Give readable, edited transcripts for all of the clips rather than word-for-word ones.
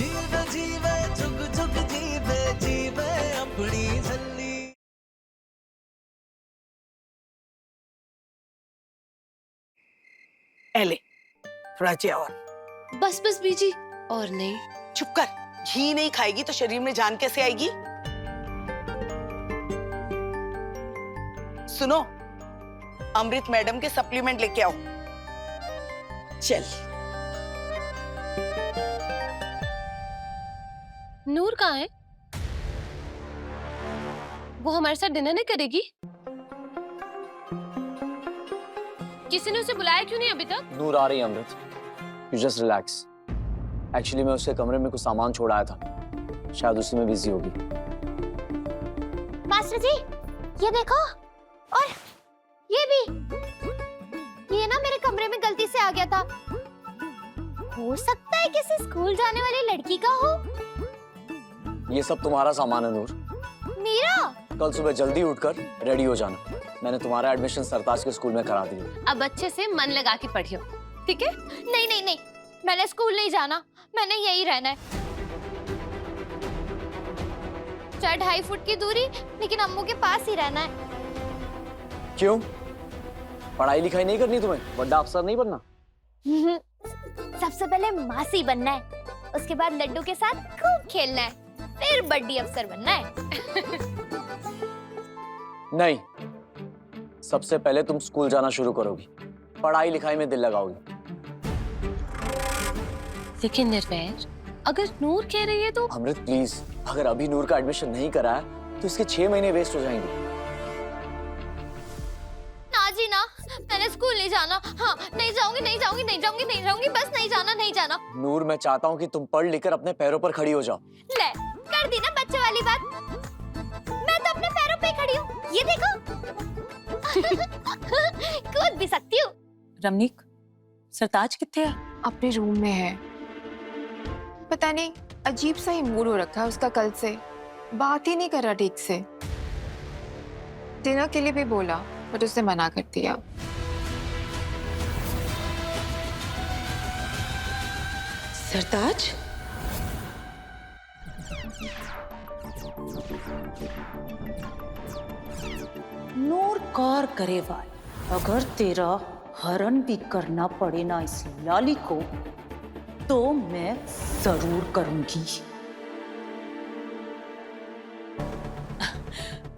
जीवे जीवे जुग जुग जीवे जीवे अपनी झल्ली। एले थोड़ा चे और। बस बस बीजी, और नहीं। चुप कर, घी नहीं खाएगी तो शरीर में जान कैसे आएगी? सुनो, अमृत मैडम के सप्लीमेंट लेके आओ। चल। नूर कहाँ है? वो हमारे साथ डिनर नहीं करेगी? किसी ने उसे बुलाया क्यों नहीं अभी तक? नूर आ रही है अमृत, यू जस्ट रिलैक्स। एक्चुअली मैं उसके कमरे में कुछ सामान छोड़ आया था, शायद उसी में बिजी होगी। मास्टर जी, ये देखो, और ये भी, ये ना मेरे कमरे में गलती से आ गया था। हो सकता है किसी स्कूल जाने वाली लड़की का हो। ये सब तुम्हारा सामान है नूर। मेरा? कल सुबह जल्दी उठकर रेडी हो जाना, मैंने तुम्हारा एडमिशन सरताज के स्कूल में करा दिया। अब अच्छे से मन लगा के पढ़ियो, ठीक है? नहीं नहीं नहीं, मैंने स्कूल नहीं जाना, मैंने यही रहना है। चाहे 2.5 फुट की दूरी, लेकिन अम्मू के पास ही रहना है। क्यों? पढ़ाई लिखाई नहीं करनी तुम्हें? बड़ा अफसर नहीं बनना? सबसे पहले मासी बनना है, उसके बाद लड्डू के साथ खूब खेलना है, फिर बड़ी अफसर बनना है। नहीं, सबसे पहले तुम स्कूल जाना शुरू करोगी, पढ़ाई लिखाई में दिल लगाओगी। लेकिन निर्वैर, अगर नूर कह रही है तो। अमृत प्लीज, अगर अभी नूर का एडमिशन नहीं कराया तो इसके 6 महीने वेस्ट हो जाएंगे। ना जी ना, मैंने स्कूल नहीं जाना। हाँ, नहीं जाऊंगी नहीं जाऊंगी नहीं जाऊंगी नहीं जाऊंगी, बस नहीं जाना नहीं जाना। नूर, मैं चाहता हूँ कि तुम पढ़ लिखकर अपने पैरों पर खड़ी हो जाओ। ले, कर दी ना बच्चे वाली बात। मैं तो अपने पैरों पे खड़ी हूँ, ये देखो। कूद भी सकती हूँ। रमनीक, सरताज किथे है? अपने रूम में है। पता नहीं, अजीब सा ही मूड हो रखा है उसका कल से, बात ही नहीं कर रहा ठीक से। डिनर के लिए भी बोला बट उसने मना कर दिया। सरताज? नूर कौर गरेवाल, अगर तेरा हरण भी करना पड़े ना इस लाली को, तो मैं जरूर करूंगी।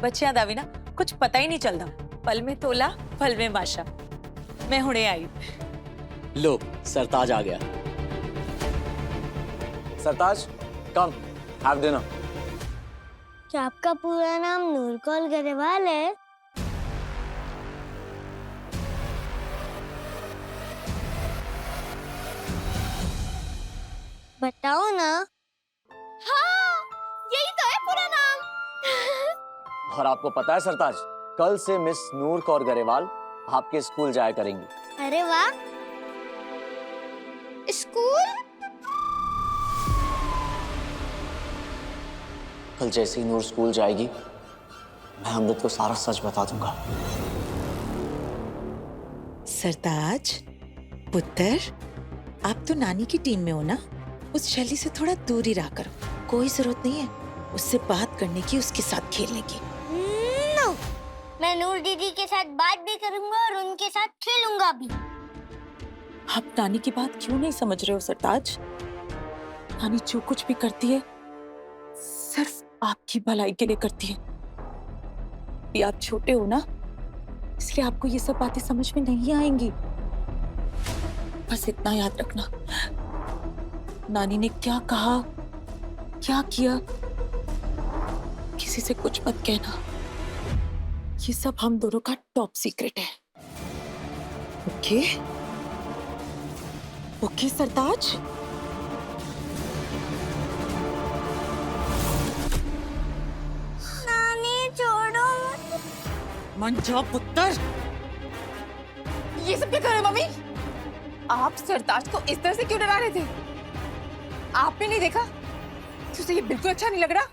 बच्चियां दावी ना, कुछ पता ही नहीं चलता, पल में तोला पल में माशा। मैं हुणे आई। लो, सरताज आ गया। सरताज, कम, हैव डिनर। क्या आपका पूरा नाम नूर कौर गरेवाल है? बताओ ना। हाँ, यही तो है पूरा नाम। और आपको पता है सरताज, कल से मिस नूर कौर गरेवाल आपके स्कूल जाया करेंगी। अरे वाह, स्कूल? कल जैसे ही नूर स्कूल जाएगी, मैं अमृत को सारा सच बता दूंगा। सरताज पुत्र, आप तो नानी की टीम में हो ना, उस शैली से थोड़ा दूर ही रहा करो। कोई जरूरत नहीं है उससे बात करने की, उसके साथ खेलने की। नो, मैं नूर दीदी के साथ बात भी करूंगा और उनके साथ खेलूंगा भी। आप नानी की बात क्यों नहीं समझ रहे हो सरताज? नानी जो कुछ भी करती है सिर्फ आपकी भलाई के लिए करती है। भी आप छोटे हो ना, इसलिए आपको ये सब बातें समझ में नहीं आएंगी। बस इतना याद रखना, नानी ने क्या कहा, क्या किया, किसी से कुछ मत कहना। ये सब हम दोनों का टॉप सीक्रेट है। ओके? ओके सरताज? नानी छोड़ो। मन जा पुत्र। ये सब क्या कर रहे हो मम्मी? आप सरताज को इस तरह से क्यों डरा रहे थे? आपने नहीं देखा कि उसे ये बिल्कुल अच्छा नहीं लग रहा?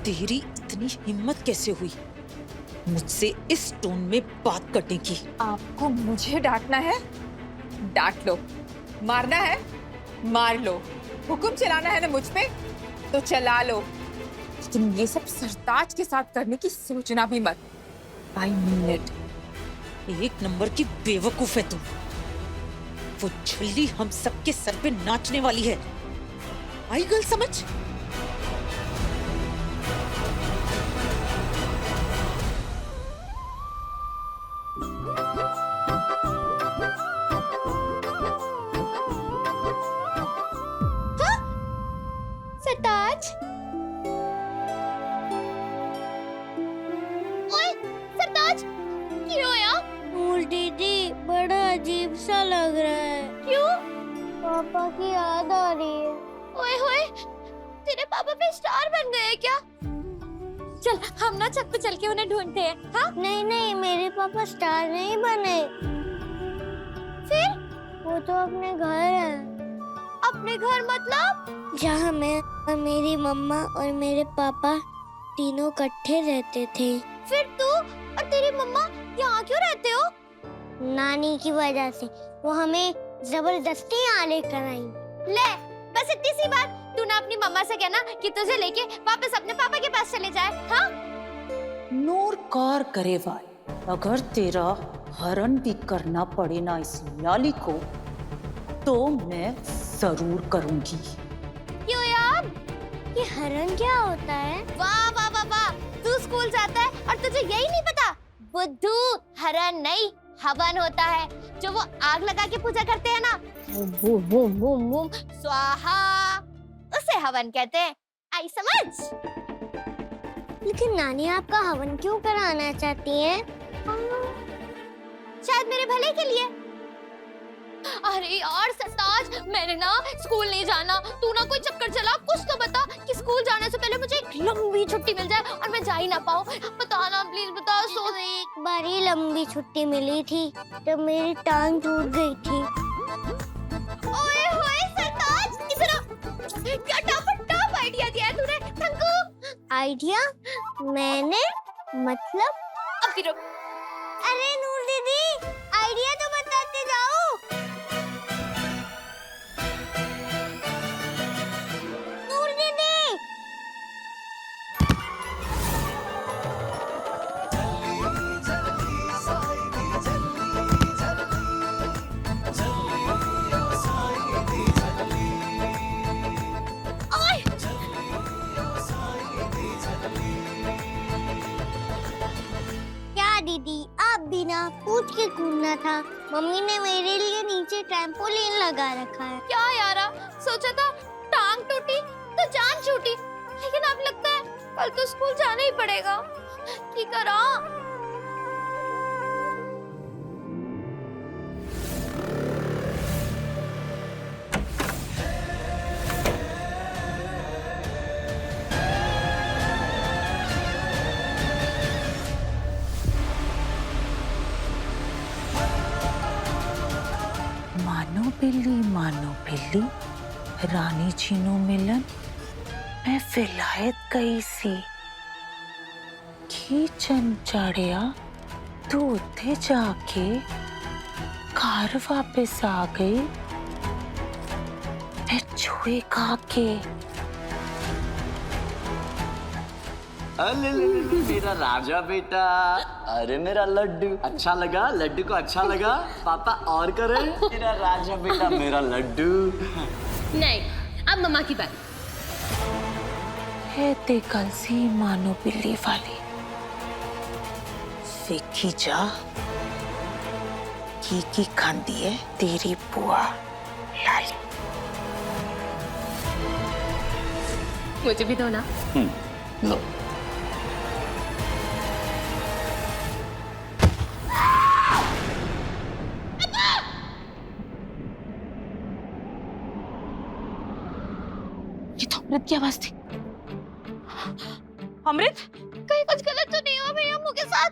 तेरी इतनी हिम्मत कैसे हुई मुझसे इस टोन में बात करने की? आपको मुझे डांटना है? डांट लो, मारना है मार लो, हुक्म चलाना है ना मुझ पे तो चला लो, लेकिन ये सब सरताज के साथ करने की सोचना भी मत। I mean it. एक नंबर की बेवकूफ है तुम। वो छुल्ली हम सबके सर पे नाचने वाली है। आई गल समझ? सरताज, ओए सरताज, क्यों यार? नूर दीदी बड़ा अजीब सा लग रहा है। क्यों? पापा की याद आ रही है। ओए होए, तेरे पापा पे स्टार बन गए क्या? चल हम ना छत पे चल के उन्हें ढूंढते हैं। हाँ नहीं नहीं, मेरे पापा स्टार नहीं बने। फिर? वो तो अपने घर है। अपने घर मतलब? जहाँ मैं और मेरी मम्मा और मेरे पापा तीनों इकट्ठे रहते थे। फिर तू और तेरी मम्मा यहाँ क्यों रहते हो? नानी की वजह से वो हमें जबरदस्ती यहाँ लेकर आई। ले, बस इतनी सी बात। तू ना अपनी मम्मा से कहना कि तुझे लेके वापस अपने पापा के पास चले जाए। हाँ? नूर कार करे वाई, अगर तेरा हरण भी करना पड़े ना इस लाली को तो मैं जरूर करूंगी। क्यों यार? ये हरण क्या होता है? वाह वाह वाह वाह, तू स्कूल जाता है और तुझे यही नहीं पता? बुद्धू, हरण नहीं हवन होता है, जो वो आग लगा के पूजा करते हैं ना, boom boom boom boom boom स्वाहा, उसे हवन कहते हैं। आई समझ? लेकिन नानी आपका हवन क्यों कराना चाहती है? शायद मेरे भले के लिए। अरे यार सरताज, मैंने ना स्कूल नहीं जाना, तू ना कोई चक्कर चला, कुछ तो बता कि स्कूल जाने से पहले मुझे एक लंबी छुट्टी मिल जाए और मैं जा ही ना पाऊँ। बता ना प्लीज, बता। सो एक बार ही लंबी छुट्टी मिली थी जब मेरी टांग टूट गई थी। ओए होए सरताज, इधर आ। क्या टप आइडिया दिया है तूने टंकू। आइडिया? मैंने मतलब? अब भी रुक। अरे नूर दीदी, आइडिया तो बताते जाओ। नूर दीदी, क्या दीदी, आप भी ना पूछ के कूदना था। मम्मी ने मेरे लिए नीचे ट्रैम्पोलिन लगा रखा है। क्या यारा, सोचा था टांग टूटी तो जान छूटी, लेकिन अब लगता है कल तो स्कूल जाना ही पड़ेगा। की करा? मानो बिल्ली रानी चीनू मिलन मैं विलायत गई सी किचन चढ़िया तू उत्थे जाके घर वापस आ गई मैं चूहे खा के। अरे मेरा राजा बेटा, अरे मेरा लड्डू, अच्छा लगा? लड्डू को अच्छा लगा? पापा और करे? मेरा राजा बेटा, मेरा लड्डू। नहीं, अब मम्मा की बारी। है ते कल सी मानो बिल्ली वाली देखी जा की खांदी है तेरी बुआ लाली। मुझे भी दो ना। लो। अमृत की आवाज थी। अमृत, कहीं कुछ गलत तो नहीं हुआ मेरी अम्मू के साथ?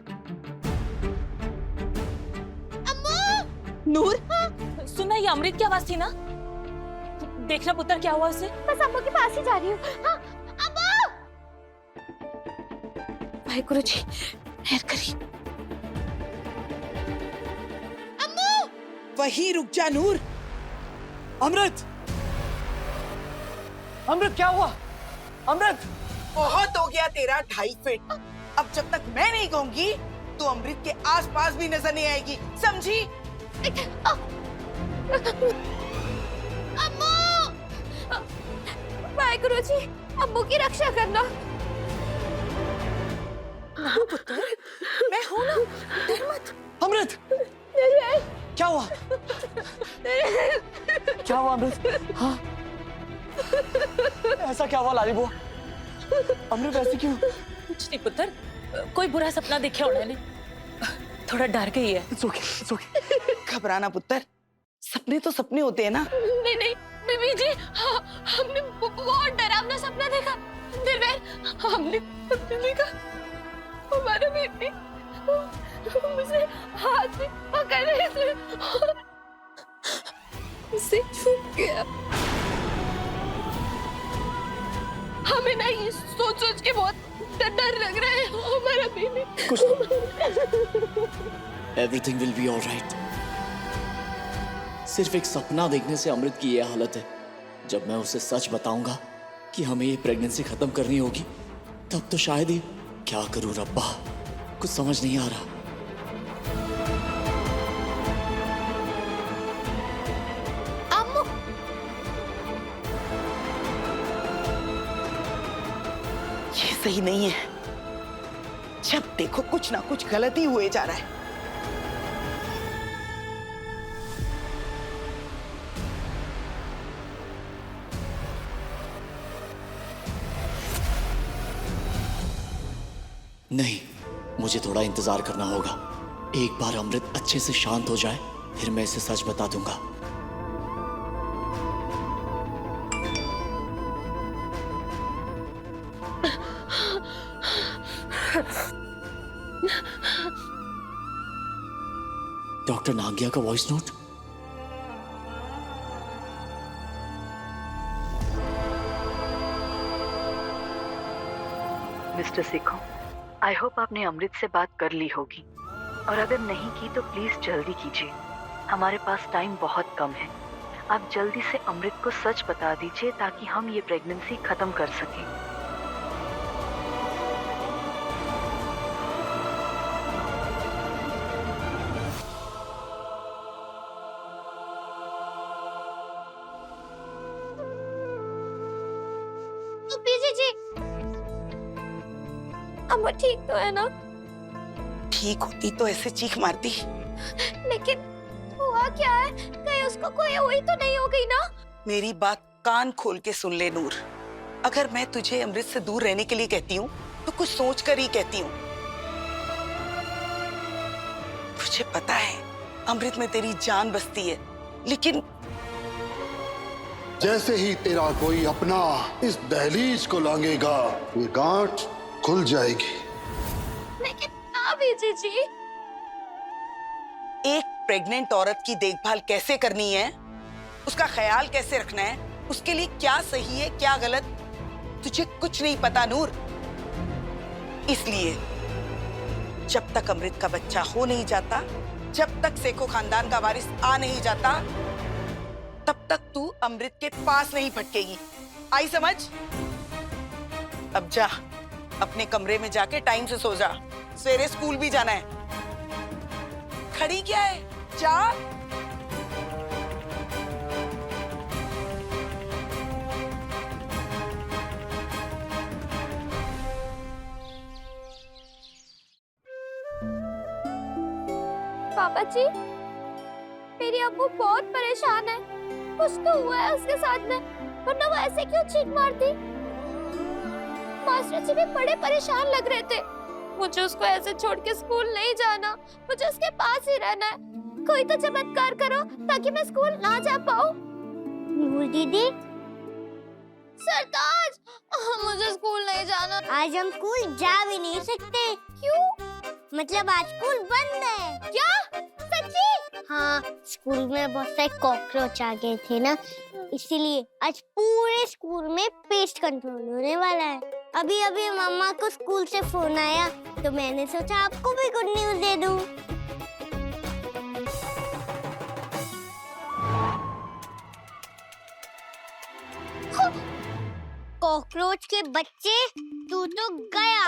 अम्मू! नूर, सुना ये अमृत की आवाज थी ना? देखना पुत्र क्या हुआ उसे। बस अम्मू के पास ही जा रही हूँ। हाँ, अम्मू! वाहिगुरु जी, मेहर करी। अम्मू! वहीं रुक जा नूर, अमृत, अमृत क्या हुआ? अमृत! बहुत हो गया तेरा 2.5 फीट। अब जब तक मैं नहीं कहूंगी तो अमृत के आसपास भी नजर नहीं आएगी, समझी? अम्मू! वाहेगुरु जी, अम्मू की रक्षा करना। पुत्र, मैं हूं ना, डर मत। अमृत! क्या हुआ? क्या हुआ अमृत? हाँ? ऐसा क्या हुआ लाली बुआ? अमृत ऐसे क्यों? कुछ नहीं पुत्र, कोई बुरा सपना देखा होना ने, थोड़ा डर गई है। It's okay, it's okay. घबराना पुत्र, सपने तो सपने होते हैं ना। नहीं नहीं बीबी जी, हमने बहुत डरावना सपना देखा। दिलवेर, हमने सपने देखा हमारा बेटी मुझे हाथ में पकड़ रहे थे और उसे छू गया। हमें ना ये सोच सोच के बहुत डर लग रहा है हमारा बेबी। कुछ Everything will be all right. सिर्फ एक सपना देखने से अमृत की ये हालत है। जब मैं उसे सच बताऊंगा कि हमें ये प्रेगनेंसी खत्म करनी होगी, तब तो शायद ही। क्या करूं रब्बा, कुछ समझ नहीं आ रहा। अम्मू! ये सही नहीं है। जब देखो कुछ ना कुछ गलती हुए जा रहा है। नहीं, मुझे थोड़ा इंतजार करना होगा। एक बार अमृत अच्छे से शांत हो जाए, फिर मैं इसे सच बता दूंगा। डॉक्टर नागिया का वॉइस नोट। मिस्टर सिखो, आई होप आपने अमृत से बात कर ली होगी, और अगर नहीं की तो प्लीज जल्दी कीजिए। हमारे पास टाइम बहुत कम है। आप जल्दी से अमृत को सच बता दीजिए ताकि हम ये प्रेगनेंसी खत्म कर सकें। पीजी जी, अम्मा ठीक तो है ना? ठीक होती तो ऐसे चीख मारती। लेकिन हुआ क्या है? कहीं उसको कोई हुई तो नहीं हो गई ना? मेरी बात कान खोल के सुन ले नूर। अगर मैं तुझे अमृत से दूर रहने के लिए कहती हूँ तो कुछ सोच कर ही कहती हूँ। तुझे पता है अमृत में तेरी जान बसती है, लेकिन जैसे ही तेरा कोई अपना इस दहलीज को लांघेगा, ये गांठ खुल जाएगी। लेकिन ना पीजी जी, एक प्रेग्नेंट औरत की देखभाल कैसे करनी है, उसका ख्याल कैसे रखना है, उसके लिए क्या सही है क्या गलत, तुझे कुछ नहीं पता नूर। इसलिए जब तक अमृत का बच्चा हो नहीं जाता, जब तक सेखो खानदान का वारिस आ नहीं जाता, तब तक तू अमृत के पास नहीं भटकेगी। आई समझ? अब जा, अपने कमरे में जाके टाइम से सो जा, सवेरे स्कूल भी जाना है। खड़ी क्या है, जा। पापा जी, मेरी अम्मू बहुत परेशान है। कुछ तो हुआ है उसके साथ में, वरना वो ऐसे क्यों चीख मारती? मास्टर जी भी बड़े परेशान लग रहे थे। मुझे उसको ऐसे छोड़ के स्कूल नहीं जाना, मुझे उसके पास ही रहना है। कोई तो चमत्कार करो ताकि मैं स्कूल ना जा पाऊँ। नूर दीदी, सरताज, मुझे स्कूल नहीं जाना। आज हम स्कूल जा भी नहीं सकते। क्यों? मतलब आज स्कूल बंद है। क्या? सच्ची? हाँ, स्कूल में बहुत सारे कॉकरोच आ गए थे ना, इसीलिए आज पूरे स्कूल में पेस्ट कंट्रोल होने वाला है। अभी अभी मम्मा को स्कूल से फोन आया तो मैंने सोचा आपको भी गुड न्यूज दे दूं। कॉकरोच के बच्चे, तू तो गया।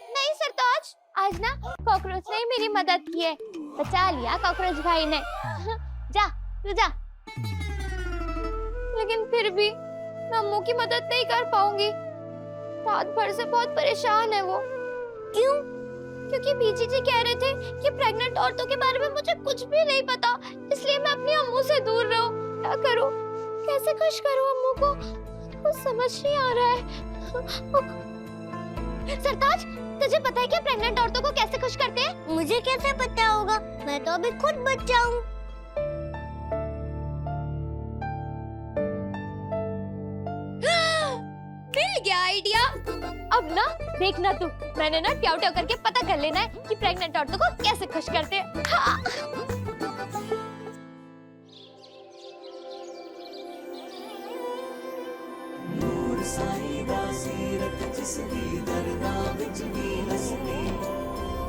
नहीं सरताज, आज ना कॉकरोच ने ही मेरी मदद की है, बचा लिया कॉकरोच भाई ने। जा तू जा। लेकिन फिर भी मैं अम्मू की मदद नहीं कर पाऊंगी। रात भर से बहुत परेशान है वो। क्यों? क्योंकि बीजी जी कह रहे थे कि प्रेग्नेंट औरतों के बारे में मुझे कुछ भी नहीं पता, इसलिए मैं अपनी अम्मू से दूर रहूं। क्या करूं? कैसे खुश करूं अम्मू को? कुछ समझ नहीं आ रहा है। सरताज, तुझे पता है क्या प्रेग्नेंट औरतों को कैसे खुश करते हैं? मुझे कैसे पता होगा? मैं तो अभी खुद बच्चा हूँ। मिल गया आइडिया। अब ना देखना तू, मैंने ना ट्याव ट्याव करके पता कर लेना है कि प्रेग्नेंट औरतों को कैसे खुश करते हैं। हाँ। नूर साईं दा सीरत जिसदी दरदा विच भी हसदी,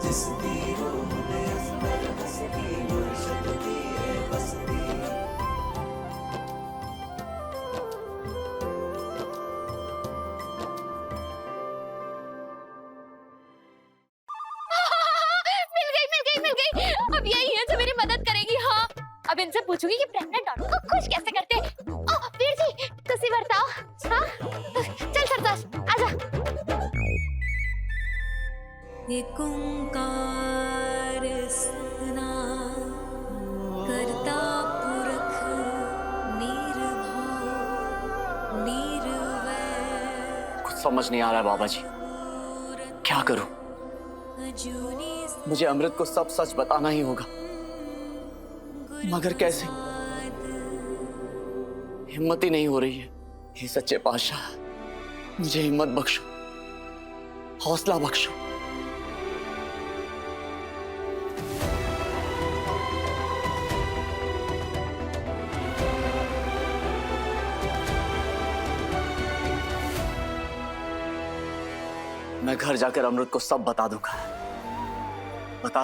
जिसदी रूह दे अंदर हसदी, मुर्शद दी है बसदी। मिल गई। अब यही है जो मेरी मदद करेगी। हाँ, अब इनसे पूछूंगी कि प्रेग्नेंट औरतों को खुश कैसे करते हैं। ओह वीर जी, तुसी बताओ। हाँ, चल सरताज आजा। एक ओंकार सतनाम करता पुरख निर्भव निर्वैर। कुछ समझ नहीं आ रहा है बाबा जी, क्या करूं? मुझे अमृत को सब सच बताना ही होगा, मगर कैसे? हिम्मत ही नहीं हो रही है। हे सच्चे पातशाह, मुझे हिम्मत बख्शो, हौसला बख्शो। मैं घर जाकर अमृत को सब बता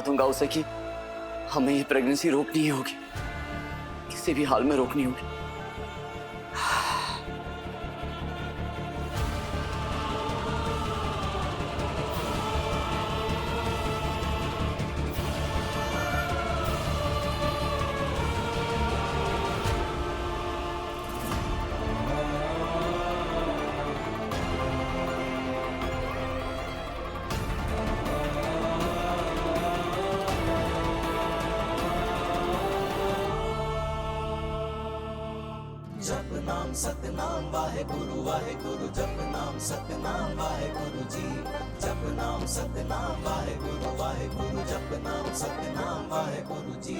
दूंगा उसे कि हमें ये प्रेगनेंसी रोकनी होगी, किसी भी हाल में रोकनी होगी। जप नाम सतनाम वाहे गुरु जप नाम सतनाम वाहे गुरु जी, जप नाम सतनाम वाहे गुरु जप नाम सतनाम वाहे गुरु जी।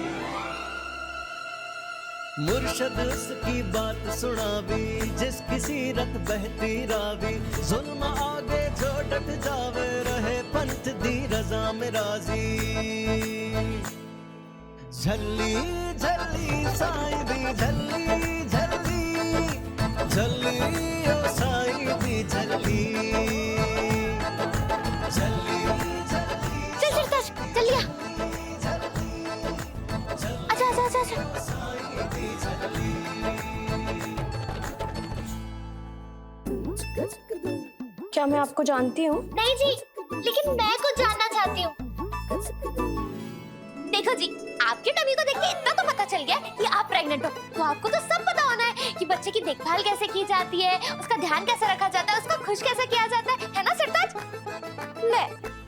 मुर्शद उसकी बात सुनावी, जिसकी सीरत बहती रावी, जुल्म आगे जो डट जावे, रहे पंथ दी रजा में राजी। झल्ली झल्ली साईं दी झल्ली झल्ली झल्ली ओ साईं दी झल्ली झल्ली झल्ली। चल सरताज, जल्दी आ। आजा। साईं दी झल्ली। क्या मैं आपको जानती हूँ? नहीं जी, लेकिन मैं कुछ जानना चाहती हूँ। देखो जी, आपकी टमी को देख के इतना तो पता चल गया कि आप प्रेग्नेंट हो, तो आपको तो सब पता होना है कि बच्चे की देखभाल कैसे की जाती है, उसका ध्यान कैसे रखा जाता है, उसको खुश कैसे किया जाता है ना सरताज? ले,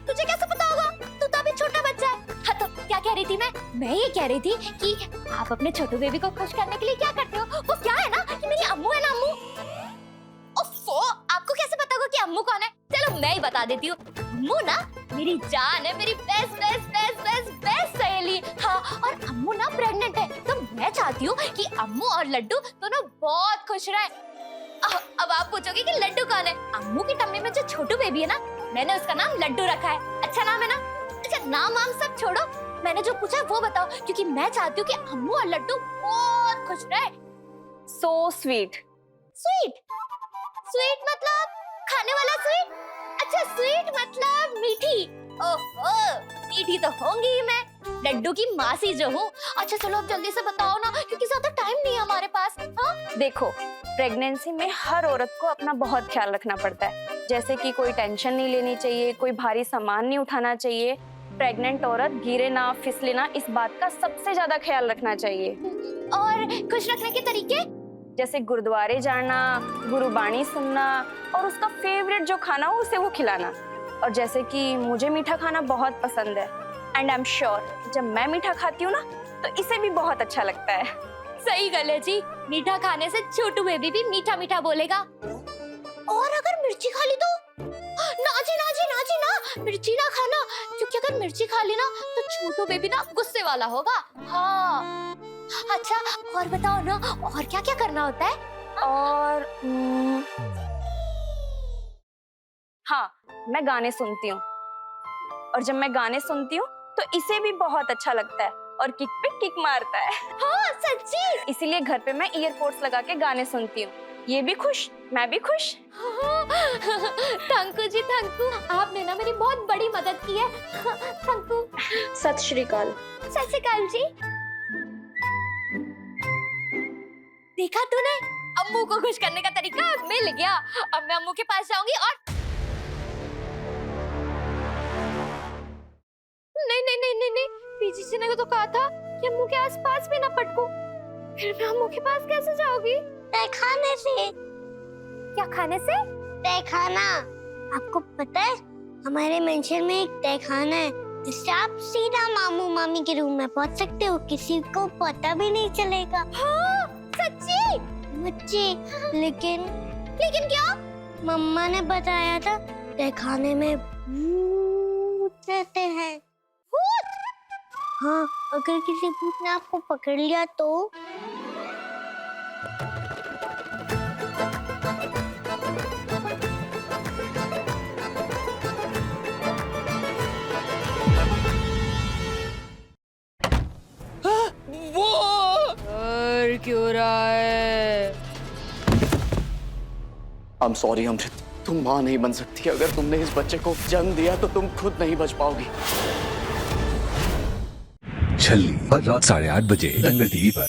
तुझे कैसे पता होगा? तू तो अभी छोटा बच्चा है। हाँ, तो क्या कह रही थी मैं ये कह रही थी कि आप अपने छोटू बेबी को खुश करने के लिए क्या करते हो? वो क्या है ना कि मेरी अम्मू है ना, अम्मू। ओफो, आपको कैसे पता होगा कि अम्मू कौन है? चलो मैं ही बता देती हूँ। अम्मू ना मेरी जान है, मेरी बेस्ट सहेली। हाँ, और अम्मू ना प्रेग्नेंट है, तो मैं चाहती हूँ कि अम्मू और लड्डू दोनों बहुत खुश रहे। अब आप पूछोगे कि लड्डू कौन है? अम्मू की टम्मी में जो छोटू बेबी है ना, मैंने उसका नाम लड्डू रखा है। अच्छा नाम है ना? अच्छा, नाम सब छोड़ो, मैंने जो पूछा वो बताओ, क्योंकि मैं चाहती हूँ कि अम्मू और लड्डू बहुत खुश रहे। So sweet. स्वीट मतलब खाने वाला स्वीट? अच्छा, स्वीट मतलब मीठी। ओहो, मीठी तो होंगी ही मैं, लड्डू की मासी जो हूँ। अच्छा चलो अब जल्दी से बताओ ना, क्योंकि ज्यादा टाइम नहीं है हमारे पास। हाँ? देखो, प्रेगनेंसी में हर औरत को अपना बहुत ख्याल रखना पड़ता है, जैसे कि कोई टेंशन नहीं लेनी चाहिए, कोई भारी सामान नहीं उठाना चाहिए। प्रेग्नेंट औरत गिरे ना, फिसले ना, इस बात का सबसे ज्यादा ख्याल रखना चाहिए। और खुश रखने के तरीके? जैसे गुरुद्वारे जाना, गुरुबाणी सुनना और उसका फेवरेट जो खाना हो उसे वो खिलाना। और जैसे कि मुझे मीठा खाना बहुत पसंद है एंड आई एम श्योर जब मैं मीठा खाती हूँ ना तो इसे भी बहुत अच्छा लगता है। सही गल है जी, मीठा खाने से छोटू बेबी भी मीठा मीठा बोलेगा। और अगर मिर्ची खा ली तो? ना जी ना जी ना जी ना, मिर्ची ना खाना, क्योंकि अगर मिर्ची खा ली ना तो छोटू बेबी ना गुस्से वाला होगा। हाँ अच्छा, और बताओ ना, और क्या क्या करना होता है? और हाँ, मैं गाने सुनती हूँ और जब मैं गाने सुनती हूँ तो इसे भी बहुत अच्छा लगता है और किक पे किक मारता है। हाँ सच्ची? इसीलिए घर पे मैं ईयरपोड्स लगा के गाने सुनती हूँ। ये भी खुश, मैं भी खुश। Thank you ji, thank you, आपने ना मेरी बहुत बड़ी मदद की है। Thank you. सत श्री अकाल। सत श्री अकाल जी। देखा तूने, अम्मू को खुश करने का तरीका मिल गया। अब मैं अम्मू के पास जाऊंगी और नहीं नहीं नहीं नहीं नहीं, पीजी जी ने तो कहा था कि अम्मू के आसपास भी ना पटको। फिर मैं अम्मू के पास कैसे जाऊंगी? तहखाने से। क्या खाने से? तहखाना। आपको पता है हमारे मेंशन में एक तहखाना है, जिससे आप सीधा मामू मामी के रूम में पहुंच सकते हो, किसी को पता भी नहीं चलेगा। हाँ सच्ची? बच्चे, लेकिन क्या? मम्मा ने बताया था तहखाने में भूत रहते हैं। भूत? हाँ, अगर किसी भूत ने आपको पकड़ लिया तो? और क्यों रहा है? I'm sorry अमृत, तुम माँ नहीं बन सकती। अगर तुमने इस बच्चे को जन्म दिया तो तुम खुद नहीं बच पाओगी। छल्ली, रात 8:30 बजे, दंगल टीवी पर।